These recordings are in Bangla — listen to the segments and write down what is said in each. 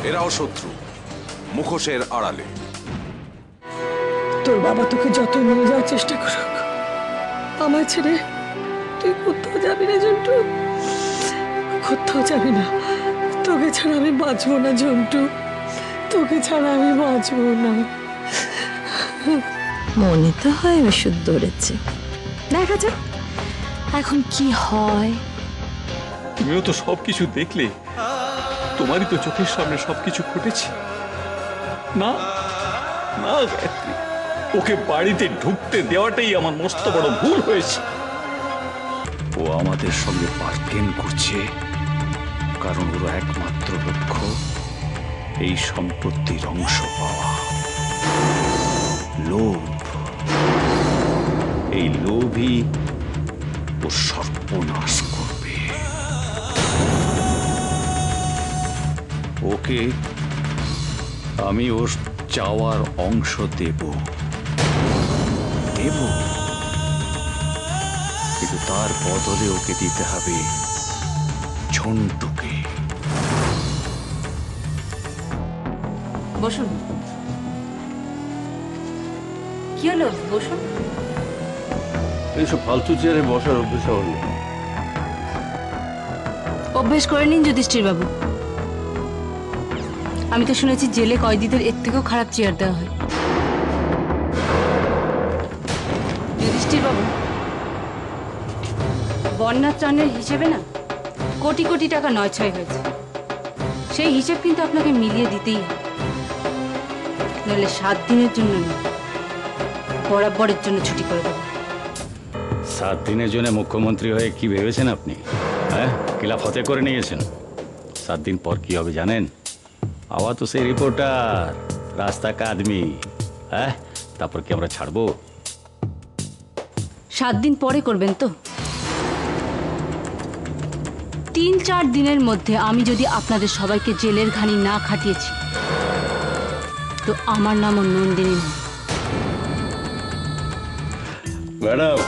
এরাও শত্রু, মুখোশের আড়ালে। তোর বাবা তোকে যত নিয়ে যাওয়ার চেষ্টা করুক, আমার ছেড়ে তুই কোথাও যাবি না জন্টু, কোথাও যাবি না। তোকে ছাড়া আমি বাঁচবো না জন্টু, তোকে ছাড়া আমি বাঁচবো না। মনে তো হয় ওষুধ ধরেছে, দেখা যাক এখন কি হয়। তুমিও তো সবকিছু দেখলে, তোমারই তো চোখের সামনে সবকিছু ঘটেছে। না না গায়ত্রী, ওকে বাড়িতে ঢুকতে দেওয়াটাই আমার মস্ত বড় ভুল হয়েছে। ও আমাদের সঙ্গে বার্গেন করছে, কারণ ওর একমাত্র লক্ষ্য এই সম্পত্তির অংশ পাওয়া। লোভ, এই লোভই ও সর্বনাশ করবে। ওকে আমি ওর চাওয়ার অংশ দেব, কিন্তু তার বদলে ওকে দিতে হবে ঝন্টুকে। বসুন। কি হলো? বসুন। এইসব ফালতু চেয়ারে বসার অভ্যেস আমার নেই। অভ্যেস করে নিন যুধিষ্ঠির বাবু। আমি তো শুনেছি জেলে কয়েদিদের এর থেকেও খারাপ চেয়ার দেওয়া হয়। যুধিষ্ঠির বাবু, বন্যা ত্রাণের হিসেবে না কোটি কোটি টাকা নয় ছয় হয়েছে, সেই হিসেব কিন্তু আপনাকে মিলিয়ে দিতেই হবে। নইলে 7 দিনের জন্য না, বরাবরের জন্য ছুটি করে দেবো। 7 দিনের জন্য মুখ্যমন্ত্রী হয়ে কি ভেবেছেন আপনি? হ্যাঁ, কিলা ফতে করে নিয়েছেন। 7 দিন পর কি হবে জানেন? আওয়া তো সেই রিপোর্টার, রাস্তা কা আদমি। হ্যাঁ, তারপর কি আমরা ছাড়বো? 7 দিন পরে করবেন তো? 3-4 দিনের মধ্যে আমি যদি আপনাদের সবাইকে জেলের ঘানি না খাটিয়েছি, তো আমার নামও নন্দিনী নয়। ম্যাডাম,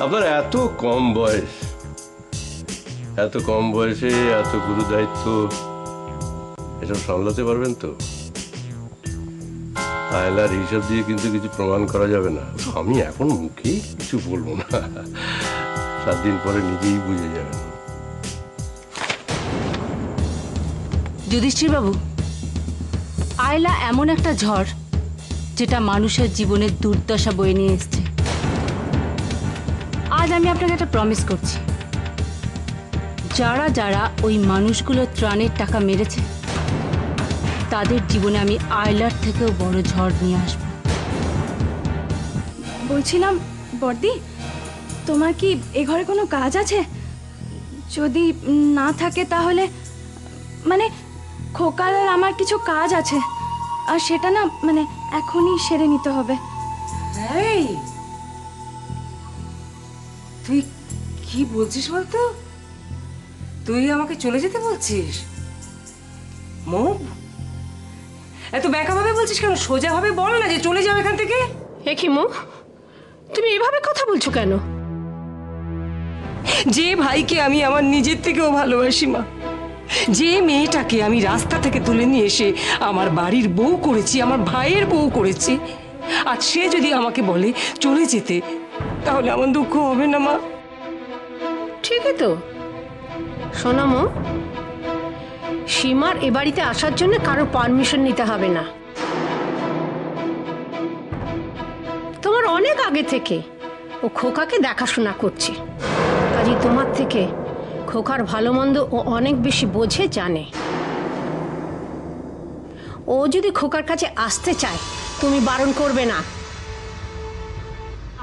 আপনার এত কম বয়স, এত কম বয়সে এত গুরু দায়িত্ব, এসব সামলাতে পারবেন তো? আয়লার হিসাব দিয়ে কিন্তু কিছু প্রমাণ করা যাবে না। আমি এখন মুখে কিছু বলবো না, 7 দিন পরে নিজেই বুঝে যাবেন। যুধিষ্ঠির বাবু, আয়লা এমন একটা ঝড় যেটা মানুষের জীবনের দুর্দশা বয়ে নিয়ে এসছে। আজ আমি আপনাকে একটা প্রমিস করছি, যারা যারা ওই মানুষগুলো ত্রাণের টাকা মেরেছে, তাদের জীবনে আমি আয়লার থেকেও বড় ঝড় নিয়ে আসবো। বলছিলাম বর্দি, তোমার কি এ ঘরে কোনো কাজ আছে? যদি না থাকে তাহলে, মানে খোকার আর আমার কিছু কাজ আছে, আর সেটা না মানে এখনই সেরে নিতে হবে। এই তুই কি বলছিস বলতো? তুই আমাকে চলে যেতে বলছিস? মুখ এত ব্যাকা ভাবে বলছিস কেন? সোজা ভাবে বল না যে চলে যাও এখান থেকে। কি মুখ, তুমি এভাবে কথা বলছো কেন? যে ভাইকে আমি আমার নিজের থেকেও ভালোবাসি মা, যে মেয়েটাকে আমি রাস্তা থেকে তুলে নিয়ে এসে আমার বাড়ির বউ করেছি, আমার ভাইয়ের বউ করেছি, আজ সে যদি আমাকে বলে চলে যেতে, তাহলে আমার দুঃখ হবে না মা? ঠিকই তো। সোনামো, সীমার এ বাড়িতে আসার জন্য কারো পারমিশন নিতে হবে না। তোমার অনেক আগে থেকে ও খোকাকে দেখাশোনা করছে, কাজে তোমার থেকে খোকার ভালো মন্দ ও অনেক বেশি বোঝে, জানে। ও যদি খোকার কাছে আসতে চায়, তুমি বারণ করবে না।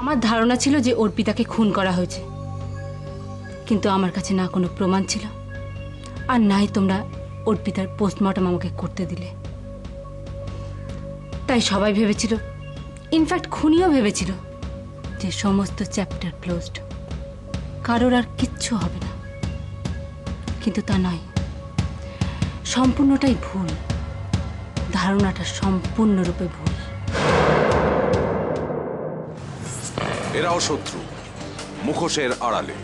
আমার ধারণা ছিল যে অর্পিতাকে খুন করা হয়েছে, কিন্তু আমার কাছে না কোনো প্রমাণ ছিল, আর নাই তোমরা অর্পিতার পোস্টমর্টম আমাকে করতে দিলে। তাই সবাই ভেবেছিল, ইনফ্যাক্ট খুনিও ভেবেছিল, যে সমস্ত চ্যাপ্টার ক্লোজড, কারোর আর কিচ্ছু হবে না। কিন্তু তা নয়, সম্পূর্ণটাই ভুল। ধারণাটা সম্পূর্ণরূপে ভুল। এরাও শত্রু, মুখোশের আড়ালে।